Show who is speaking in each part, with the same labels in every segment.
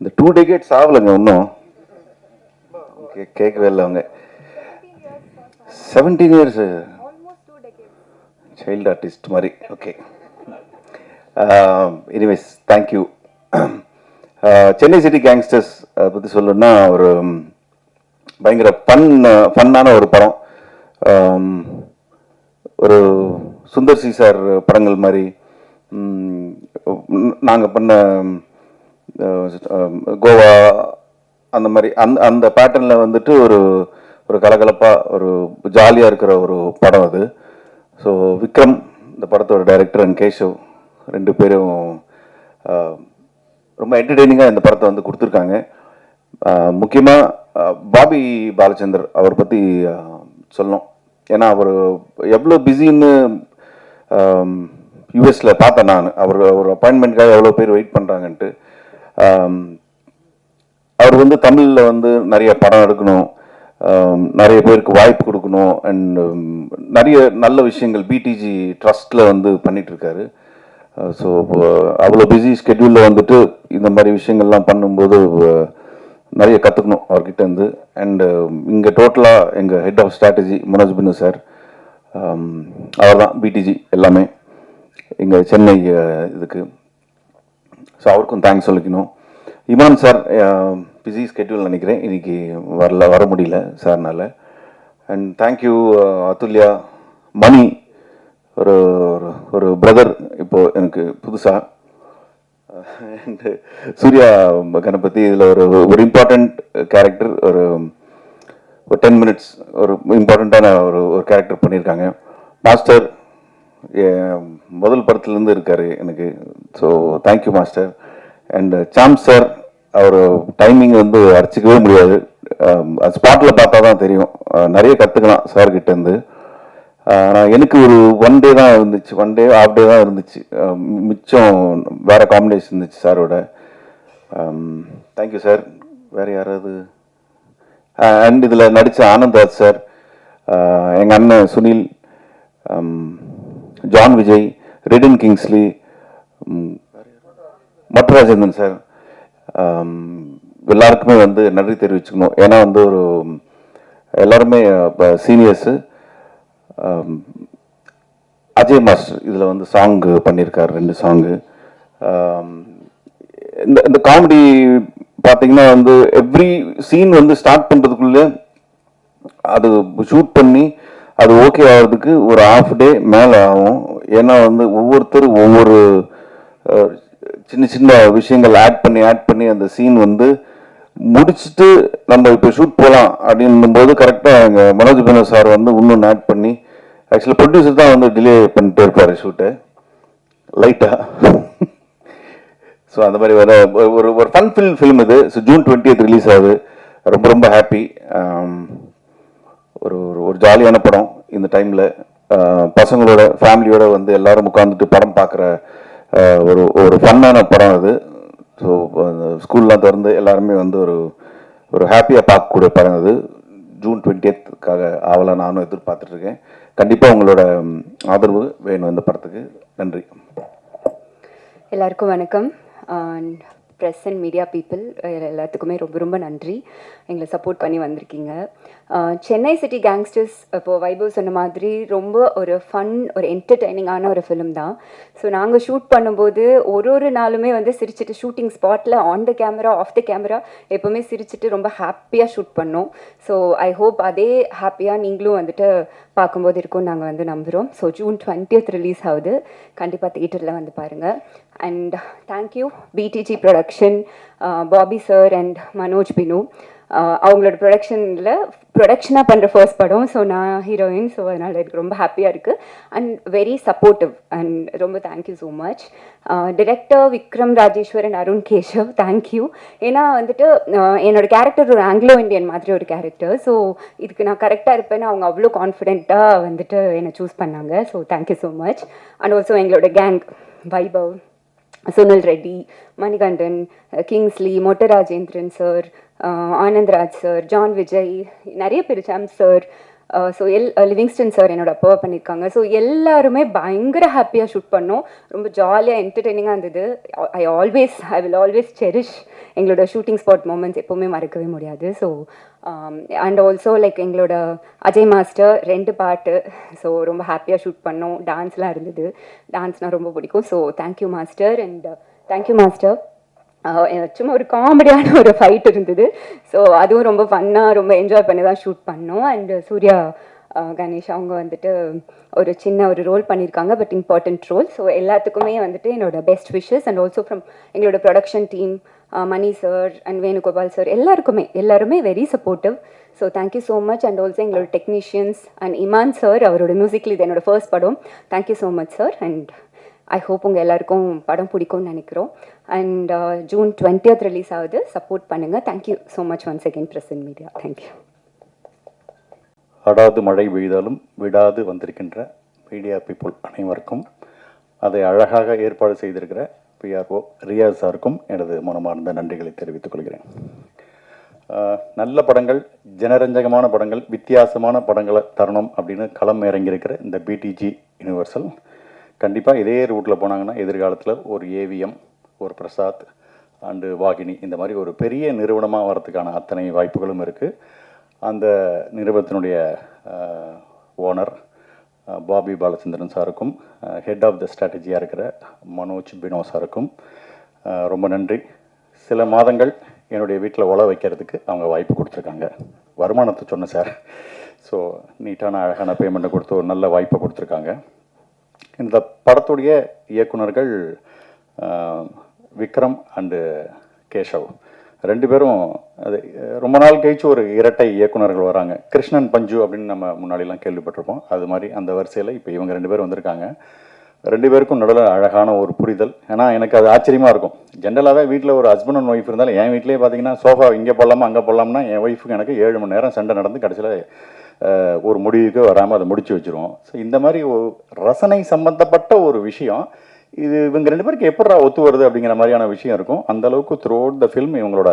Speaker 1: இந்த 2 decades ஆகலைங்க இன்னும். கேட்கவே இல்லை அவங்க. 17 இயர்ஸ் சைல்டு ஆர்டிஸ்ட் மாதிரி. Okay, anyways thank you. Chennai city gangsters பற்றி சொல்லணும்னா ஒரு பயங்கர ஃபன்னான ஒரு படம். ஒரு சுந்தர் சி சார் படங்கள் மாதிரி நாங்கள் பண்ண கோவா அந்த மாதிரி அந்த பேட்டர்னில் வந்துட்டு ஒரு ஒரு கலகலப்பாக ஒரு ஜாலியாக இருக்கிற ஒரு படம் அது. ஸோ விக்ரம் இந்த படத்தோட டைரக்டர் அண்ட் கேஷவ் ரெண்டு பேரும் ரொம்ப என்டர்டெய்னிங்காக இந்த படத்தை வந்து கொடுத்துருக்காங்க. முக்கியமாக பாபி பாலச்சந்தர் அவர் பற்றி சொல்லணும். ஏன்னா அவர் எவ்வளோ பிஸின்னு யூஎஸில் பார்த்தேன் நான். அவர் ஒரு அப்பாயின்மெண்ட்காக எவ்வளோ பேர் வெயிட் பண்ணுறாங்கன்ட்டு. அவர் வந்து தமிழில் வந்து நிறைய படம் எடுக்கணும், நிறைய பேருக்கு வாய்ப்பு கொடுக்கணும், அண்ட் நிறைய நல்ல விஷயங்கள் பிடிஜி ட்ரஸ்ட்டில் வந்து பண்ணிகிட்ருக்காரு. ஸோ அவ்வளோ பிஸி ஸ்கெட்யூலில் வந்துட்டு இந்த மாதிரி விஷயங்கள்லாம் பண்ணும்போது நிறைய கற்றுக்கணும் அவர்கிட்ட இருந்து. அண்டு இங்கே டோட்டலாக எங்கள் head of strategy Manoj Binnu sir, அவர் தான் பிடிஜி எல்லாமே இங்கே சென்னை இதுக்கு. ஸோ அவருக்கும் தேங்க்ஸ் சொல்லிக்கணும். இமான் சார் பிஸி ஸ்கெட்யூல் நினைக்கிறேன், இன்னைக்கு வர முடியல சார்னால. அண்ட் தேங்க்யூ அதுல்யா, மணி ஒரு ஒரு பிரதர் இப்போது எனக்கு புதுசாக. அண்டு சூர்யா கணபதி இதில் ஒரு இம்பார்ட்டண்ட் கேரக்டர், ஒரு 10 minutes ஒரு இம்பார்ட்டண்ட்டான ஒரு கேரக்டர் பண்ணியிருக்காங்க. மாஸ்டர் முதல் படத்துலேருந்து இருக்கார் எனக்கு. So thank you master. And Sam sir, அவர் டைமிங் வந்து அடிச்சிக்கவே முடியாது, ஸ்பாட்டில் பார்த்தா தான் தெரியும். நிறைய கற்றுக்கலாம் சார்கிட்டேருந்து. ஆனால் எனக்கு ஒரு 1 day தான் இருந்துச்சு, 1 day ½ day தான் இருந்துச்சு, மிச்சம் வேறு காம்பினேஷன் இருந்துச்சு சாரோட. Thank you sir. வேறு யாராவது? அண்ட் இதில் நடித்த ஆனந்த்ராஜ் சார், எங்கள் அண்ணன் சுனில், ஜான் விஜய், ரிடன் கிங்ஸ்லி, மட்ராஜேந்திரன் சார், எல்லாருக்குமே வந்து நன்றி தெரிவிச்சுக்கணும். ஏன்னா வந்து ஒரு எல்லாருமே இப்போ சீனியர்ஸு. அஜய் மாஸ்டர் இதில் வந்து சாங் பண்ணியிருக்கார், 2 சாங்கு. இந்த காமெடி பார்த்தீங்கன்னா வந்து எவ்ரி சீன் வந்து ஸ்டார்ட் பண்ணுறதுக்குள்ளே அது ஷூட் பண்ணி அது ஓகே ஆகிறதுக்கு ஒரு ½ day மேலே ஆகும். ஏன்னா வந்து ஒவ்வொருத்தரும் ஒவ்வொரு சின்ன சின்ன விஷயங்கள் ஆட் பண்ணி அந்த சீன் வந்து முடிச்சுட்டு நம்ம இப்போ ஷூட் போகலாம் அப்படின்னும் போது கரெக்டாக எங்கள் மனோஜ் பினோ சார் வந்து இன்னொன்று ஆட் பண்ணி, ஆக்சுவலாக ப்ரொடியூசர் தான் வந்து டிலே பண்ணிட்டு இருப்பார் ஷூட்டை லைட்டாக. ஸோ அந்த மாதிரி வர ஒரு ஃபன் ஃபில்ம் இது. ஸோ June 20th ரிலீஸ் ஆகுது. ரொம்ப ரொம்ப ஹாப்பி. ஒரு ஒரு ஜாலியான படம். இந்த டைமில் பசங்களோட ஃபேமிலியோட வந்து எல்லாரும் உட்காந்துட்டு படம் பார்க்குற ஒரு ஒரு ஃபன்னான படம் அது. ஸோ ஸ்கூல்லாம் திறந்து எல்லாருமே வந்து ஒரு ஹாப்பியாக பார்க்கக்கூடிய படம் அது. June 20th ஆவலாக நானும் எதிர்பார்த்துட்ருக்கேன். கண்டிப்பாக உங்களோட ஆதரவு வேணும் இந்த படத்துக்கு. நன்றி.
Speaker 2: எல்லாருக்கும் வணக்கம். ப்ரெஸ் அண்ட் மீடியா பீப்புள் எல்லாத்துக்குமே ரொம்ப ரொம்ப நன்றி, எங்களை சப்போர்ட் பண்ணி வந்திருக்கீங்க. சென்னை சிட்டி கேங்ஸ்டர்ஸ் இப்போது வைபவ் சொன்ன மாதிரி ரொம்ப ஒரு ஃபன், ஒரு என்டர்டெய்னிங்கான ஒரு ஃபிலிம் தான். ஸோ நாங்கள் ஷூட் பண்ணும்போது ஒரு நாளுமே வந்து சிரிச்சுட்டு, ஷூட்டிங் ஸ்பாட்டில் on the camera off the camera எப்போவுமே சிரிச்சுட்டு ரொம்ப ஹாப்பியாக ஷூட் பண்ணோம். ஸோ ஐ ஹோப் அதே ஹாப்பியாக நீங்களும் வந்துட்டு பார்க்கும்போது இருக்கும்னு நாங்கள் வந்து நம்புகிறோம். ஸோ June 20th ரிலீஸ் ஆகுது, கண்டிப்பாக தியேட்டரில் வந்து பாருங்கள். And thank you PDG production, Bobby sir and Manoj Binu. அவங்களோட ப்ரொடக்ஷனாக பண்ணுற ஃபர்ஸ்ட் படம். ஸோ நான் ஹீரோயின். ஸோ அதனால் எனக்கு ரொம்ப ஹாப்பியாக இருக்குது அண்ட் வெரி சப்போர்ட்டிவ். அண்ட் ரொம்ப thank you so much. Director Vikram Rajeshwar and Arun Keshav, thank you. ஏன்னா வந்துட்டு என்னோடய கேரக்டர் ஒரு ஆங்கிலோ இண்டியன் மாதிரி ஒரு கேரக்டர். ஸோ இதுக்கு நான் கரெக்டாக இருப்பேன்னு அவங்க அவ்வளோ கான்ஃபிடென்ட்டாக வந்துட்டு என்னை சூஸ் பண்ணாங்க. So thank you so much. And also எங்களோட gang Vaibhav, Sunil Reddy, Manikandan, Kingsley, Mottarajendran sir, Anandraj sir, John Vijay, நிறைய பேர், Sam sir, so Livingston sir என்னோட அப்பாவை பண்ணியிருக்காங்க. ஸோ எல்லாருமே பயங்கர ஹாப்பியாக ஷூட் பண்ணோம். ரொம்ப ஜாலியாக என்டர்டெய்னிங்காக இருந்தது. ஐ வில் ஆல்வேஸ் செரிஷ் எங்களோட ஷூட்டிங் ஸ்பாட் மூமெண்ட்ஸ் எப்போவுமே மறக்கவே முடியாது. ஸோ அண்ட் ஆல்சோ லைக் எங்களோட அஜய் மாஸ்டர் 2 பாட்டு, ஸோ ரொம்ப ஹாப்பியாக ஷூட் பண்ணோம். டான்ஸ்லாம் இருந்தது. டான்ஸ்னால் ரொம்ப பிடிக்கும். So thank you master and thank you master. சும்மா ஒரு காமெடியான ஒரு ஃபைட் இருந்தது. ஸோ அதுவும் ரொம்ப ஃபன்னாக ரொம்ப என்ஜாய் பண்ணி தான் ஷூட் பண்ணோம். அண்ட் சூர்யா கணேஷ் அவங்க வந்துட்டு ஒரு சின்ன ஒரு ரோல் பண்ணியிருக்காங்க, பட் இம்பார்ட்டண்ட் ரோல். ஸோ எல்லாத்துக்குமே வந்துட்டு என்னோட best wishes and also from எங்களோட production team, Mani sir and Venugopal sir எல்லாருமே very supportive. So thank you so much. And also எங்களோட டெக்னீஷியன்ஸ் அண்ட் இமான் சார், அவரோட மியூசிக்கில் இது என்னோட ஃபர்ஸ்ட் படம். Thank you so much sir. And I hope உங்கள் எல்லாருக்கும் படம் பிடிக்கும்னு நினைக்கிறோம். அண்ட் June 20th ரிலீஸ் ஆகுது. சப்போர்ட் பண்ணுங்கள். Thank you so much once again present media. Thank you.
Speaker 3: அடாது மழை பெய்தாலும் விடாது வந்திருக்கின்ற மீடியா பீப்புள் அனைவருக்கும், அதை அழகாக ஏற்பாடு செய்திருக்கிற பிஆர்ஓ ரியாஸ் சாருக்கும் எனது மனமார்ந்த நன்றிகளை தெரிவித்துக் கொள்கிறேன். நல்ல படங்கள், ஜனரஞ்சகமான படங்கள், வித்தியாசமான படங்களை தரணும் அப்படின்னு களம் இறங்கியிருக்கிற இந்த பிடிஜி யூனிவர்சல் கண்டிப்பாக இதே ரூட்டில் போனாங்கன்னா எதிர்காலத்தில் ஒரு ஏவிஎம், ஒரு பிரசாத் அண்டு வாகினி இந்த மாதிரி ஒரு பெரிய நிறுவனமாக வரதுக்கான அத்தனை வாய்ப்புகளும் இருக்குது. அந்த நிறுவனத்தினுடைய ஓனர் பாபி பாலச்சந்திரன் சாருக்கும், ஹெட் ஆஃப் த ஸ்ட்ராட்டஜியாக இருக்கிற மனோஜ் பினோ சாருக்கும் ரொம்ப நன்றி. சில மாதங்கள் என்னுடைய வீட்டில் உழ வைக்கிறதுக்கு அவங்க வாய்ப்பு கொடுத்துருக்காங்க. வருமானத்தை சொன்னேன் சார். ஸோ நீட்டான அழகான பேமெண்ட்டை கொடுத்து ஒரு நல்ல வாய்ப்பை கொடுத்துருக்காங்க. இந்த படத்துடைய இயக்குனர்கள் விக்ரம் அண்டு கேஷவ் 2 பேரும் அது ரொம்ப நாள் கழிச்சு ஒரு இரட்டை இயக்குனர்கள் வராங்க. கிருஷ்ணன் பஞ்சு அப்படின்னு நம்ம முன்னாடிலாம் கேள்விப்பட்டிருப்போம். அது மாதிரி அந்த வரிசையில் இப்போ இவங்க 2 பேரும் வந்திருக்காங்க. 2 பேருக்கும் நடுவில் அழகான ஒரு புரிதல். ஏன்னா எனக்கு அது ஆச்சரியமாக இருக்கும். ஜென்ரலாகவே வீட்டில் ஒரு ஹஸ்பண்ட் அண்ட் ஒய்ஃப் இருந்தாலும், என் வீட்டிலே பார்த்தீங்கன்னா சோஃபா இங்கே போடலாமா அங்கே போடலாம்னா என் ஒய்ஃபுக்கு எனக்கு 7 மணி நேரம் சண்டை நடந்து கடைசியில் ஒரு முடிவுக்கு வராமல் அதை முடிச்சு வச்சுருவோம். ஸோ இந்த மாதிரி ஒரு ரசனை சம்பந்தப்பட்ட ஒரு விஷயம் இது இவங்க 2 பேருக்கு எப்படா ஒத்து வருது அப்படிங்கிற மாதிரியான விஷயம் இருக்கும். அந்த அளவுக்கு த்ரூ அவுட் த ஃபில்ம் இவங்களோட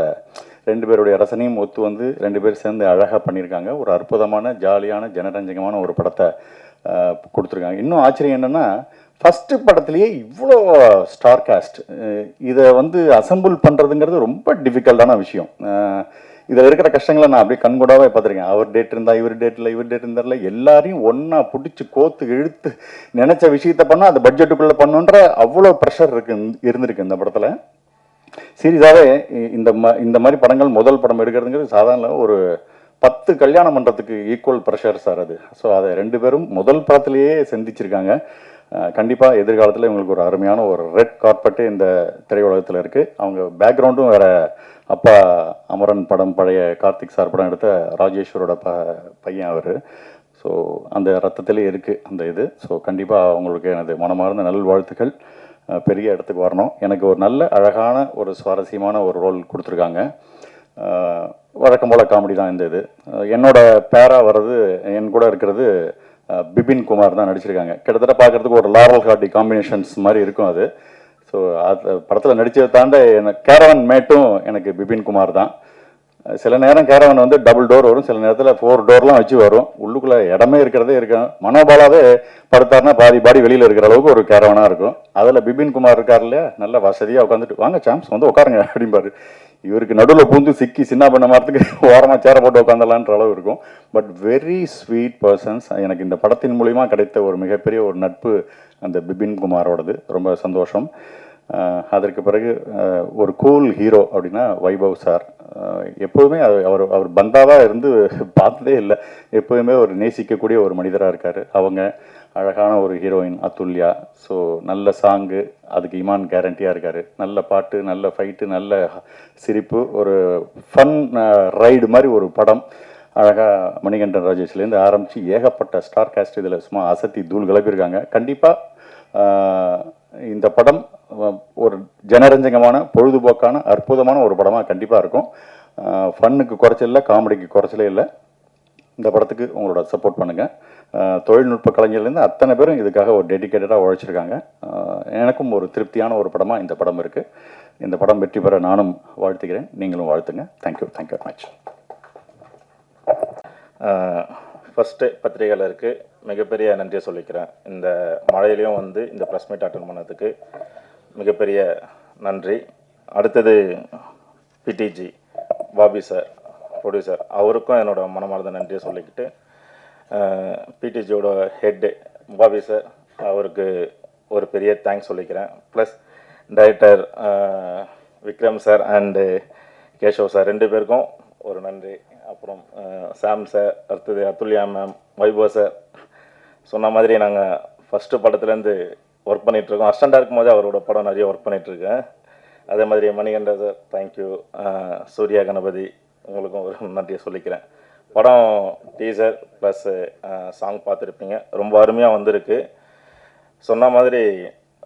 Speaker 3: 2 பேருடைய ரசனையும் ஒத்து வந்து 2 பேர் சேர்ந்து அழகாக பண்ணியிருக்காங்க. ஒரு அற்புதமான ஜாலியான ஜனரஞ்சகமான ஒரு படத்தை கொடுத்துருக்காங்க. இன்னும் ஆச்சரியம் என்னென்னா, ஃபஸ்ட்டு படத்துலேயே இவ்வளோ ஸ்டார் காஸ்ட், இதை வந்து அசம்பிள் பண்ணுறதுங்கிறது ரொம்ப டிஃபிகல்ட்டான விஷயம். இதில் இருக்கிற கஷ்டங்களை நான் அப்படியே கண்கூடாவே பார்த்துருக்கேன். அவர் டேட் இருந்தால் இவர் டேட் இருந்தார்ல, எல்லாரையும் ஒன்றா பிடிச்சி கோத்து இழுத்து நினச்ச விஷயத்த பண்ணால் அது பட்ஜெட்டுக்குள்ளே பண்ணுன்ற அவ்வளோ ப்ரெஷர் இருந்திருக்கு இந்த படத்தில். சீரியஸாகவே இந்த மாதிரி படங்கள் முதல் படம் எடுக்கிறதுங்கிறது சாதாரண ஒரு 10 கல்யாணம் பண்ணுறதுக்கு ஈக்குவல் ப்ரெஷர் சார் அது. ஸோ அதை 2 பேரும் முதல் படத்துலேயே சந்திச்சிருக்காங்க. கண்டிப்பாக எதிர்காலத்தில் இவங்களுக்கு ஒரு அருமையான ஒரு ரெட் கார்பெட்டு இந்த திரையுலகத்தில் இருக்குது. அவங்க பேக்ரவுண்டும் வேறு, அப்பா அமரன் படம், பழைய கார்த்திக் சார் படம் எடுத்த ராஜேஸ்வரோட பையன் அவர். ஸோ அந்த ரத்தத்திலே இருக்குது அந்த இது. ஸோ கண்டிப்பாக அவங்களுக்கு எனது மனமார்ந்த நல்வாழ்த்துக்கள். பெரிய இடத்துக்கு வரணும். எனக்கு ஒரு நல்ல அழகான ஒரு சுவாரஸ்யமான ஒரு ரோல் கொடுத்துருக்காங்க. வழக்கம் போல் காமெடி தான் இந்த இது. என்னோட பேரா வர்றது, என் கூட இருக்கிறது பிபின் குமார் தான் நடிச்சிருக்காங்க. கிட்டத்தட்ட பார்க்குறதுக்கு ஒரு லாரல் ஹார்டி காம்பினேஷன்ஸ் மாதிரி இருக்கும் அது. ஸோ அது படத்தில் நடித்ததை தாண்ட எனக்கு கேரவன் மேட்டும் எனக்கு பிபின் குமார் தான். சில நேரம் கேரவன் வந்து டபுள் டோர் வரும், சில நேரத்தில் 4 டோர்லாம் வச்சு வரும். உள்ளுக்குள்ளே இடமே இருக்கிறதே இருக்கும். மனோபாலாவே படுத்தாருன்னா பாடி வெளியில் இருக்கிற அளவுக்கு ஒரு கேரவனாக இருக்கும். அதில் பிபின் குமார் இருக்கார் இல்லையா, நல்ல வசதியாக உட்காந்துட்டு வாங்க சாம்ஸ் வந்து உட்காருங்க அப்படிம்பாரு. இவருக்கு நடுவில் பூந்து சிக்கி சின்ன பண்ண மாறத்துக்கு ஓரமாக சேர போட்டு உட்காந்துடலான்ற அளவு இருக்கும். But very sweet persons. எனக்கு இந்த படத்தின் மூலிமா கிடைத்த ஒரு மிகப்பெரிய ஒரு நட்பு அந்த பிபின் குமாரோடது. ரொம்ப சந்தோஷம். அதற்கு பிறகு ஒரு கூல் ஹீரோ அப்படின்னா வைபவ் சார். எப்போதுமே அவர் பந்தாவாக இருந்து பார்த்ததே இல்லை. எப்போதுமே ஒரு நேசிக்கக்கூடிய ஒரு மனிதராக இருக்கார். அவங்க அழகான ஒரு ஹீரோயின் அதுல்யா. ஸோ நல்ல சாங்கு, அதுக்கு இமான் கேரண்டியாக இருக்கார். நல்ல பாட்டு, நல்ல ஃபைட்டு, நல்ல சிரிப்பு, ஒரு ஃபன் ரைடு மாதிரி ஒரு படம். அழகாக மணிகண்டன் ராஜேஷ்லேருந்து ஆரம்பித்து ஏகப்பட்ட ஸ்டார் காஸ்ட் இதில் சும்மா அசத்தி தூள் கிளப்பியிருக்காங்க. கண்டிப்பாக இந்த படம் ஒரு ஜனரஞ்சகமான பொழுதுபோக்கான அற்புதமான ஒரு படமாக கண்டிப்பாக இருக்கும். ஃபன்னுக்கு குறைச்சல் இல்லை, காமெடிக்கு குறைச்சலே இல்லை. இந்த படத்துக்கு உங்களோட சப்போர்ட் பண்ணுங்கள். தொழில்நுட்ப கலைஞர்லேருந்து அத்தனை பேரும் இதுக்காக ஒரு டெடிக்கேட்டடாக உழைச்சிருக்காங்க. எனக்கும் ஒரு திருப்தியான ஒரு படமாக இந்த படம் இருக்குது. இந்த படம் வெற்றி பெற நானும் வாழ்த்துக்கிறேன், நீங்களும் வாழ்த்துங்க. Thank you very much.
Speaker 4: ஃபஸ்ட்டு பத்திரிகையாளருக்கு மிகப்பெரிய நன்றியை சொல்லிக்கிறேன். இந்த மழையிலையும் வந்து இந்த ப்ரெஸ் மீட் அட்டன் பண்ணதுக்கு மிகப்பெரிய நன்றி. அடுத்தது பிடிஜி பாபி சார், ப்ரொடியூசர், அவருக்கும் என்னோட மனமார்ந்த நன்றியை சொல்லிக்கிட்டு, பிடிஜியோட ஹெட்டு பாபி சார், அவருக்கு ஒரு பெரிய தேங்க்ஸ் சொல்லிக்கிறேன். Plus director Vikram sir and Keshav sir 2 பேருக்கும் ஒரு நன்றி. அப்புறம் சாம் சார், அடுத்தது அதுல்யா மேம், வைபவ் சார். சொன்ன மாதிரி நாங்கள் ஃபஸ்ட்டு படத்துலேருந்து ஒர்க் பண்ணிகிட்ருக்கோம். அசிஸ்டண்டாக இருக்கும்போது அவரோட படம் நிறைய ஒர்க் பண்ணிகிட்ருக்கேன். அதே மாதிரி மணிகண்டா சார், தேங்க்யூ. சூர்யா கணபதி, உங்களுக்கும் ஒரு நன்றியை சொல்லிக்கிறேன். படம் டீசர் ப்ளஸ் சாங் பார்த்துருப்பீங்க, ரொம்ப அருமையாக வந்திருக்கு. சொன்ன மாதிரி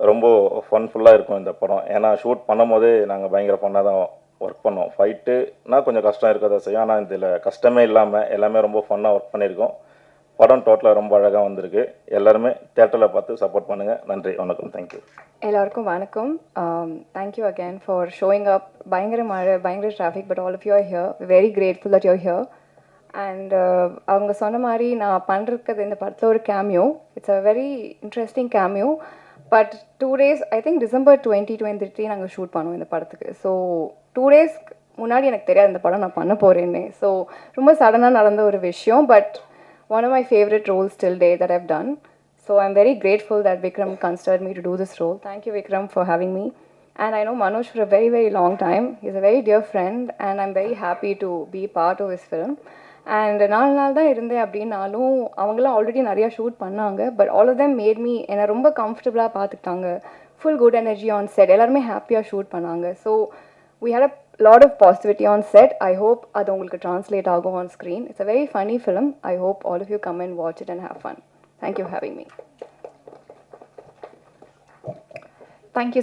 Speaker 4: ரொம்ப ஃபன்ஃபுல்லாக இருக்கும் இந்த படம். ஏன்னா ஷூட் பண்ணும் போதே நாங்கள் பயங்கர ஃபன்னாக தான் ஒர்க் பண்ணோம். ஃபைட்டுனா கொஞ்சம் கஷ்டம் இருக்க தான் செய்யும், ஆனால் இதில் கஷ்டமே இல்லாமல் எல்லாமே ரொம்ப ஃபன்னாக ஒர்க் பண்ணியிருக்கோம். படம் டோட்டலாக ரொம்ப அழகாக வந்திருக்கு. எல்லாருமே தேட்டரில் பார்த்து சப்போர்ட் பண்ணுங்கள். நன்றி, வணக்கம், தேங்க்யூ.
Speaker 5: எல்லாருக்கும் வணக்கம். Thank you again for showing up. பயங்கர மழை, பயங்கர traffic, but all of you are here. Very grateful that your here. And அவங்க சொன்ன மாதிரி நான் பண்ணுறது இந்த படத்தில் ஒரு cameo. It's a very interesting cameo. But 2 days, I think December 2023 நாங்கள் ஷூட் பண்ணோம் இந்த படத்துக்கு. ஸோ 2 days முன்னாடி எனக்கு தெரியாது இந்த படம் நான் பண்ண போகிறேன்னு. ஸோ ரொம்ப சடனாக நடந்த ஒரு விஷயம். But one of my favorite roles till date that I've done. So I'm very grateful that Vikram considered me to do this role. Thank you, Vikram, for having me. And I know Manoj for a very, very long time. He's a very dear friend, and I'm very happy to be part of his film. And 4 நாள் தான் இருந்தேன் அப்படின்னாலும் அவங்களாம் already நிறையா shoot பண்ணாங்க. But all of them made me, என்னை ரொம்ப கம்ஃபர்டபுளாக பார்த்துக்கிட்டாங்க. Full good energy on set. எல்லாருமே ஹாப்பியாக ஷூட் பண்ணாங்க. So we had a lot of positivity on set. I hope அது உங்களுக்கு translate ஆகும் on screen. It's a very funny film. I hope all of you come and watch it and have fun. Thank you for having me.
Speaker 6: Thank you.